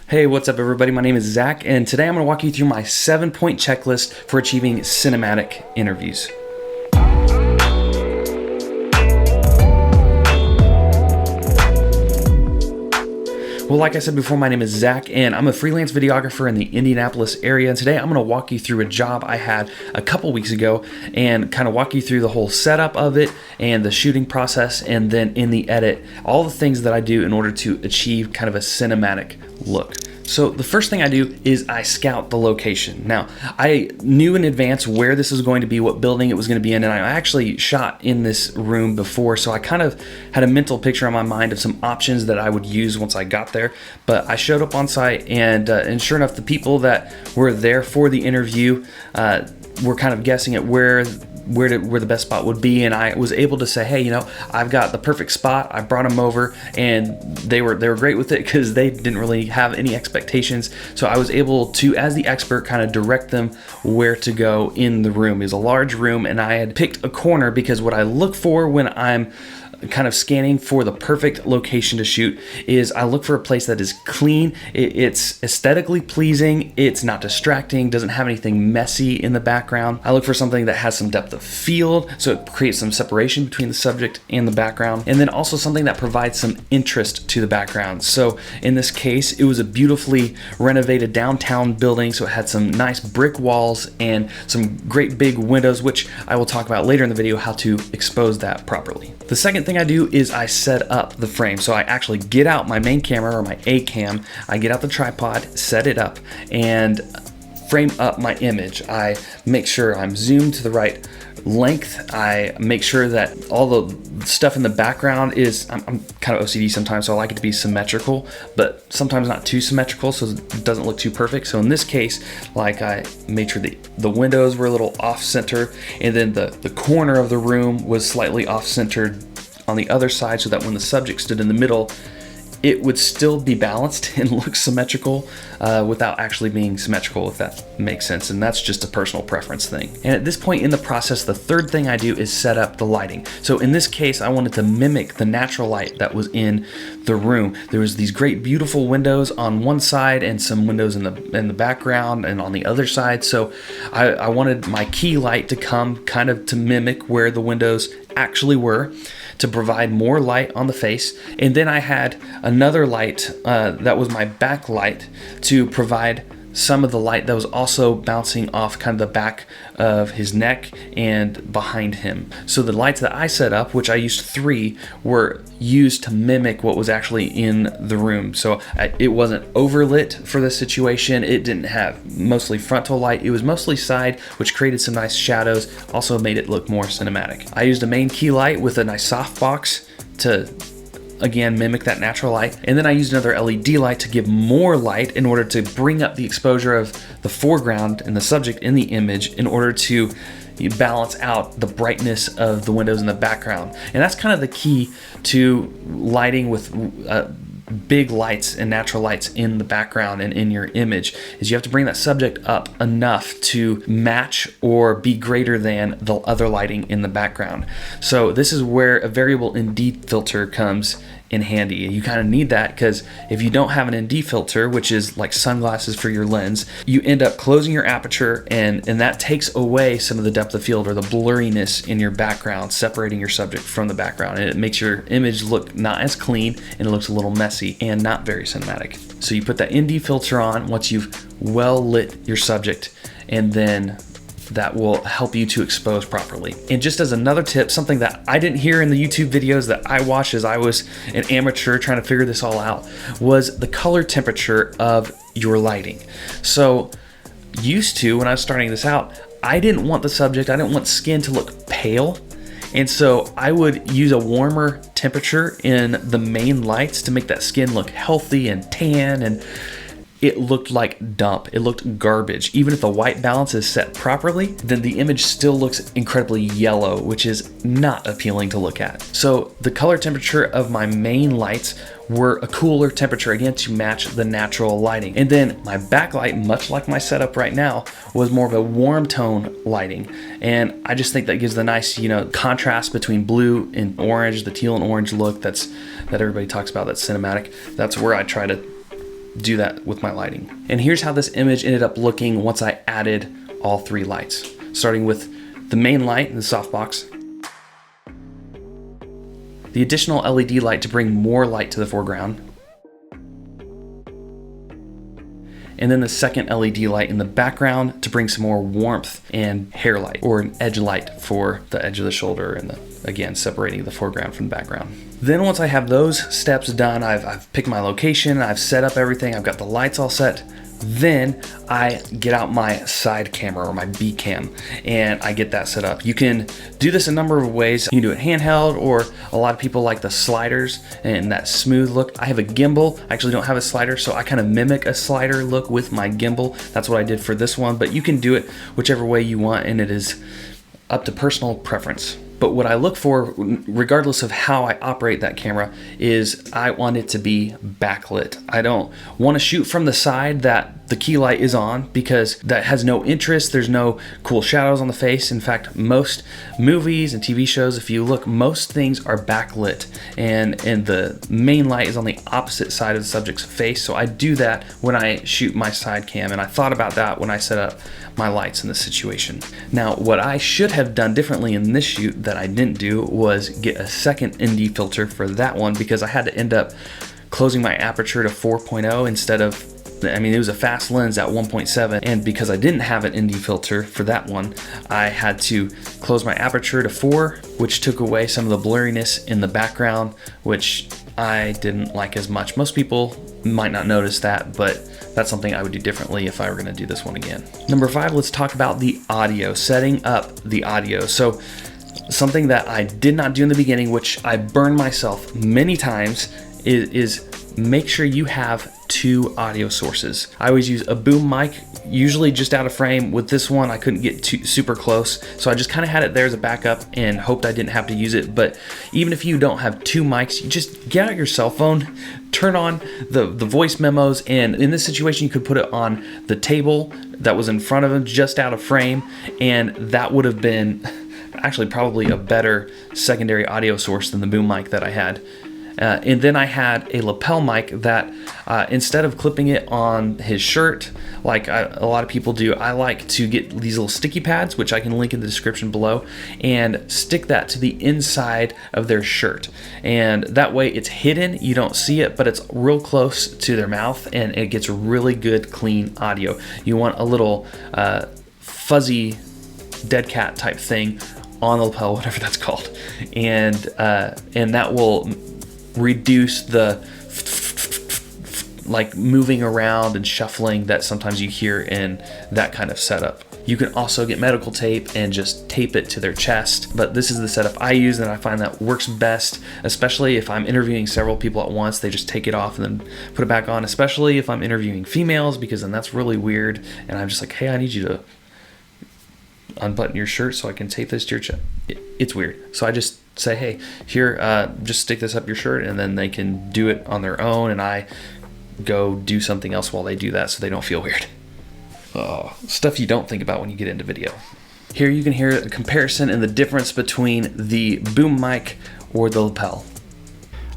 Hey, what's up everybody? My name is Zach, and today I'm going to walk you through my 7-point checklist for achieving cinematic interviews. Well, like I said before, my name is Zach, and I'm a freelance videographer in the Indianapolis area, and today I'm going to walk you through a job I had a couple weeks ago and kind of walk you through the whole setup of it and the shooting process, and then in the edit, all the things that I do in order to achieve kind of a cinematic look. So the first thing I do is I scout the location. Now, I knew in advance where this was going to be, what building it was going to be in, and I actually shot in this room before, so I kind of had a mental picture in my mind of some options that I would use once I got there. But I showed up on site, and sure enough, the people that were there for the interview were kind of guessing at where the best spot would be, and I was able to say, hey, you know, I've got the perfect spot. I brought them over, and they were great with it because they didn't really have any expectations. So I was able to, as the expert, kind of direct them where to go in the room. It was a large room, and I had picked a corner because what I look for when I'm kind of scanning for the perfect location to shoot is I look for a place that is clean, it's aesthetically pleasing, it's not distracting, doesn't have anything messy in the background. I look for something that has some depth of field, so it creates some separation between the subject and the background, and then also something that provides some interest to the background. So in this case, it was a beautifully renovated downtown building, so it had some nice brick walls and some great big windows, which I will talk about later in the video how to expose that properly. The second thing I do is I set up the frame. So I actually get out my main camera, or my A cam, I get out the tripod, set it up, and frame up my image. I make sure I'm zoomed to the right length. I make sure that all the stuff in the background is, I'm kind of OCD sometimes, so I like it to be symmetrical, but sometimes not too symmetrical so it doesn't look too perfect. So in this case, like, I made sure the windows were a little off center, and then the corner of the room was slightly off centered on the other side, so that when the subject stood in the middle, it would still be balanced and look symmetrical without actually being symmetrical, if that makes sense. And that's just a personal preference thing. And at this point in the process, the third thing I do is set up the lighting. So in this case, I wanted to mimic the natural light that was in the room. There was these great, beautiful windows on one side and some windows in the background and on the other side. So I wanted my key light to come kind of to mimic where the windows actually were, to provide more light on the face. And then I had another light that was my backlight to provide some of the light that was also bouncing off kind of the back of his neck and behind him. So the lights that I set up, which I used 3, were used to mimic what was actually in the room. So it wasn't overlit for this situation. It didn't have mostly frontal light. It was mostly side, which created some nice shadows, also made it look more cinematic. I used a main key light with a nice softbox to again mimic that natural light, and then I used another LED light to give more light in order to bring up the exposure of the foreground and the subject in the image in order to balance out the brightness of the windows in the background. And that's kind of the key to lighting with big lights and natural lights in the background and in your image, is you have to bring that subject up enough to match or be greater than the other lighting in the background. So this is where a variable ND filter comes in handy. You kind of need that because if you don't have an ND filter, which is like sunglasses for your lens, you end up closing your aperture, and that takes away some of the depth of field or the blurriness in your background, separating your subject from the background, and it makes your image look not as clean, and it looks a little messy and not very cinematic. So you put that ND filter on once you've well lit your subject, and then that will help you to expose properly. And just as another tip, something that I didn't hear in the YouTube videos that I watched as I was an amateur trying to figure this all out, was the color temperature of your lighting. So used to, when I was starting this out, I didn't want the subject, I didn't want skin to look pale. And so I would use a warmer temperature in the main lights to make that skin look healthy and tan, and it looked like dump. It looked garbage. Even if the white balance is set properly, then the image still looks incredibly yellow, which is not appealing to look at. So the color temperature of my main lights were a cooler temperature, again, to match the natural lighting. And then my backlight, much like my setup right now, was more of a warm tone lighting. And I just think that gives the nice, contrast between blue and orange, the teal and orange look that everybody talks about, that's cinematic. That's where I try to do that with my lighting. And here's how this image ended up looking once I added all 3 lights, starting with the main light in the softbox, the additional LED light to bring more light to the foreground, and then the second LED light in the background to bring some more warmth and hair light, or an edge light for the edge of the shoulder and again, separating the foreground from the background. Then once I have those steps done, I've picked my location, I've set up everything, I've got the lights all set. Then I get out my side camera or my B cam and I get that set up. You can do this a number of ways. You can do it handheld, or a lot of people like the sliders and that smooth look. I have a gimbal. I actually don't have a slider, so I kind of mimic a slider look with my gimbal. That's what I did for this one, but you can do it whichever way you want, and it is up to personal preference. But what I look for, regardless of how I operate that camera, is I want it to be backlit. I don't want to shoot from the side that the key light is on, because that has no interest. There's no cool shadows on the face. In fact, most movies and TV shows, if you look, most things are backlit, and the main light is on the opposite side of the subject's face. So I do that when I shoot my side cam, and I thought about that when I set up my lights in this situation. Now, what I should have done differently in this shoot that I didn't do was get a second ND filter for that one, because I had to end up closing my aperture to 4.0 instead of, I mean, it was a fast lens at 1.7, and because I didn't have an ND filter for that one, I had to close my aperture to 4, which took away some of the blurriness in the background, which I didn't like as much. Most people might not notice that, but that's something I would do differently if I were gonna do this one again. Number 5, let's talk about the audio, setting up the audio. So something that I did not do in the beginning, which I burned myself many times, is make sure you have 2 audio sources. I always use a boom mic, usually just out of frame. With this one, I couldn't get too super close, so I just kind of had it there as a backup and hoped I didn't have to use it. But even if you don't have 2 mics, you just get out your cell phone, turn on the voice memos, and in this situation, you could put it on the table that was in front of him, just out of frame, and that would have been actually probably a better secondary audio source than the boom mic that I had. And then I had a lapel mic that instead of clipping it on his shirt like a lot of people do, I like to get these little sticky pads, which I can link in the description below, and stick that to the inside of their shirt. And that way it's hidden, you don't see it, but it's real close to their mouth, and it gets really good, clean audio. You want a little fuzzy dead cat type thing on the lapel, whatever that's called, and that will reduce the like moving around and shuffling that sometimes you hear in that kind of setup. You can also get medical tape and just tape it to their chest, but this is the setup I use, and I find that works best, especially if I'm interviewing several people at once. They just take it off and then put it back on, especially if I'm interviewing females, because then that's really weird, and I'm just like, hey, I need you to unbutton your shirt so I can tape this to your chest. It's weird. So I just say, hey, here, just stick this up your shirt, and then they can do it on their own, and I go do something else while they do that so they don't feel weird. Oh, stuff you don't think about when you get into video. Here you can hear a comparison and the difference between the boom mic or the lapel.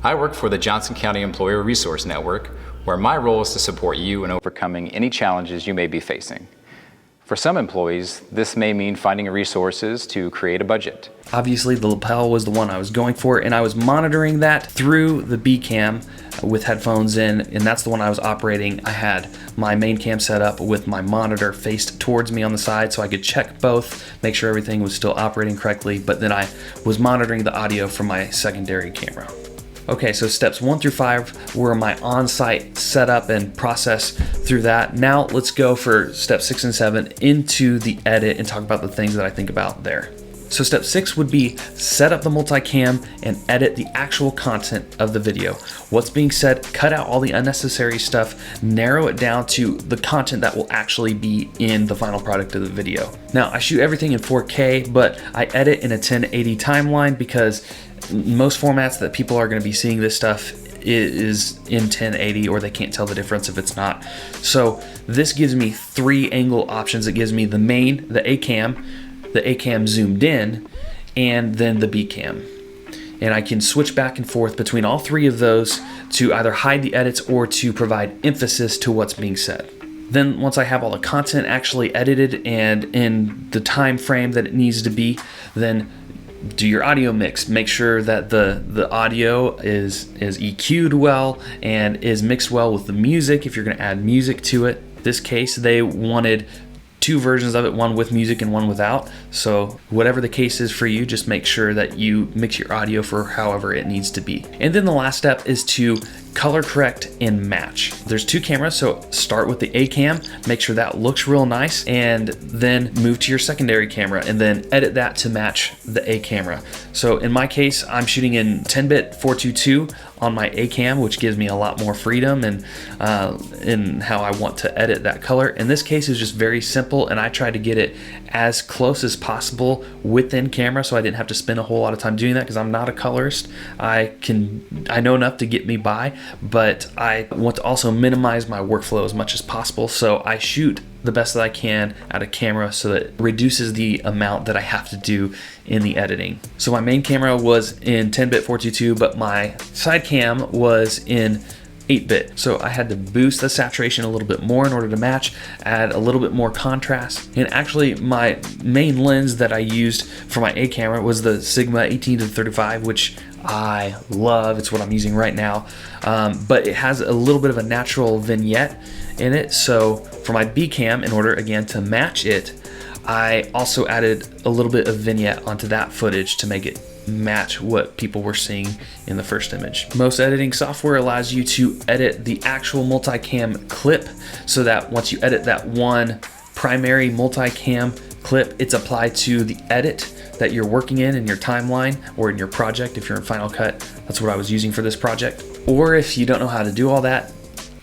I work for the Johnson County Employer Resource Network, where my role is to support you in overcoming any challenges you may be facing. For some employees, this may mean finding resources to create a budget. Obviously, the lapel was the one I was going for, and I was monitoring that through the B cam with headphones in, and that's the one I was operating. I had my main cam set up with my monitor faced towards me on the side so I could check both, make sure everything was still operating correctly, but then I was monitoring the audio from my secondary camera. Okay, so steps 1 through 5 were my on-site setup and process through that. Now let's go for step 6 and 7 into the edit and talk about the things that I think about there. So step 6 would be set up the multicam and edit the actual content of the video. What's being said, cut out all the unnecessary stuff, narrow it down to the content that will actually be in the final product of the video. Now, I shoot everything in 4K, but I edit in a 1080 timeline because most formats that people are going to be seeing this stuff is in 1080, or they can't tell the difference if it's not. So this gives me 3 angle options. It gives me the main, the A cam zoomed in, and then the B cam. and I can switch back and forth between all three of those to either hide the edits or to provide emphasis to what's being said. Then once I have all the content actually edited and in the time frame that it needs to be, then do your audio mix. Make sure that the audio is EQ'd well and is mixed well with the music if you're going to add music to it. In this case, they wanted two versions of it, one with music and one without. So whatever the case is for you, just make sure that you mix your audio for however it needs to be. And then the last step is to color correct and match. There's two cameras, so start with the A cam, make sure that looks real nice, and then move to your secondary camera and then edit that to match the A camera. So in my case, I'm shooting in 10-bit 422 on my A cam, which gives me a lot more freedom and in how I want to edit that color. In this case, it's just very simple, and I try to get it as close as possible within camera, so I didn't have to spend a whole lot of time doing that because I'm not a colorist. I know enough to get me by, but I want to also minimize my workflow as much as possible, so I shoot the best that I can out of camera so that it reduces the amount that I have to do in the editing. So my main camera was in 10-bit 422, but my side cam was in 8-bit. So I had to boost the saturation a little bit more in order to match, add a little bit more contrast. And actually my main lens that I used for my A camera was the Sigma 18-35, which I love. It's what I'm using right now. But it has a little bit of a natural vignette in it. So for my B cam, in order again to match it, I also added a little bit of vignette onto that footage to make it match what people were seeing in the first image. Most editing software allows you to edit the actual multicam clip so that once you edit that one primary multicam clip, it's applied to the edit that you're working in your timeline or in your project. If you're in Final Cut, that's what I was using for this project. Or if you don't know how to do all that,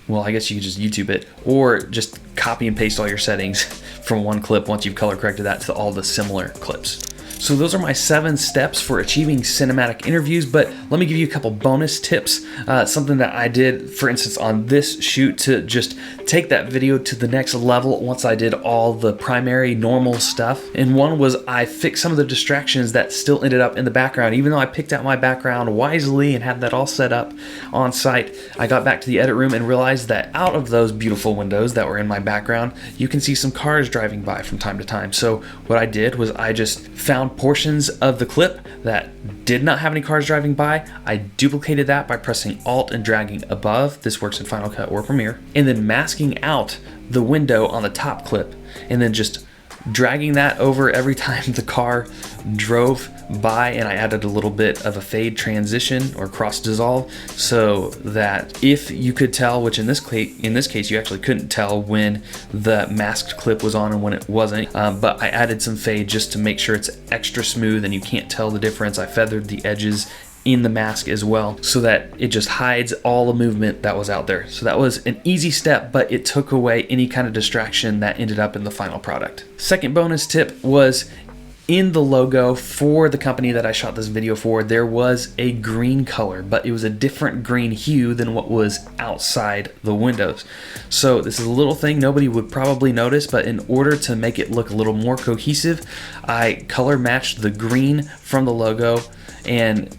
well, I guess you could just YouTube it or just copy and paste all your settings from one clip once you've color corrected that to all the similar clips. So those are my 7 steps for achieving cinematic interviews, but let me give you a couple bonus tips. Something that I did, for instance, on this shoot to just take that video to the next level once I did all the primary normal stuff. And one was I fixed some of the distractions that still ended up in the background. Even though I picked out my background wisely and had that all set up on site, I got back to the edit room and realized that out of those beautiful windows that were in my background, you can see some cars driving by from time to time. So what I did was I just found portions of the clip that did not have any cars driving by. I duplicated that by pressing Alt and dragging above. This works in Final Cut or Premiere. And then masking out the window on the top clip and then just dragging that over every time the car drove by, and I added a little bit of a fade transition or cross dissolve so that if you could tell, which in this case you actually couldn't tell when the masked clip was on and when it wasn't, but I added some fade just to make sure it's extra smooth and you can't tell the difference. I feathered the edges in the mask as well so that it just hides all the movement that was out there. So that was an easy step, but it took away any kind of distraction that ended up in the final product. Second bonus tip was in the logo for the company that I shot this video for, there was a green color, but it was a different green hue than what was outside the windows. So this is a little thing nobody would probably notice, but in order to make it look a little more cohesive, I color matched the green from the logo and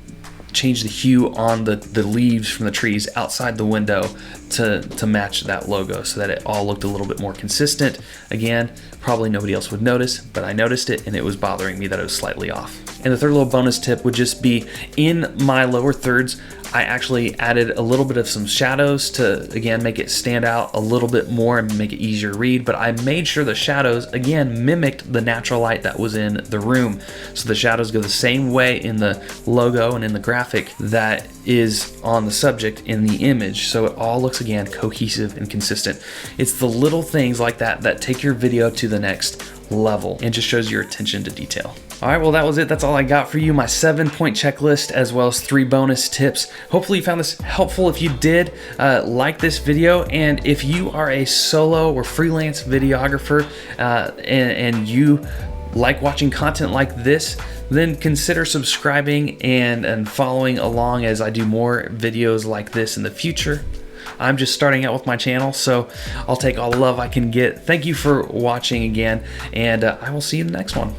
change the hue on the leaves from the trees outside the window to match that logo so that it all looked a little bit more consistent. Again, probably nobody else would notice, but I noticed it and it was bothering me that it was slightly off. And the third little bonus tip would just be in my lower thirds, I actually added a little bit of some shadows to, again, make it stand out a little bit more and make it easier to read, but I made sure the shadows, again, mimicked the natural light that was in the room. So the shadows go the same way in the logo and in the graphic that is on the subject in the image. So it all looks, again, cohesive and consistent. It's the little things like that that take your video to the next level and just shows your attention to detail. All right, well, that was it. That's all I got for you. My 7-point checklist as well as 3 bonus tips. Hopefully you found this helpful. If you did, like this video. And if you are a solo or freelance videographer and you like watching content like this, then consider subscribing and following along as I do more videos like this in the future. I'm just starting out with my channel, so I'll take all the love I can get. Thank you for watching again, and I will see you in the next one.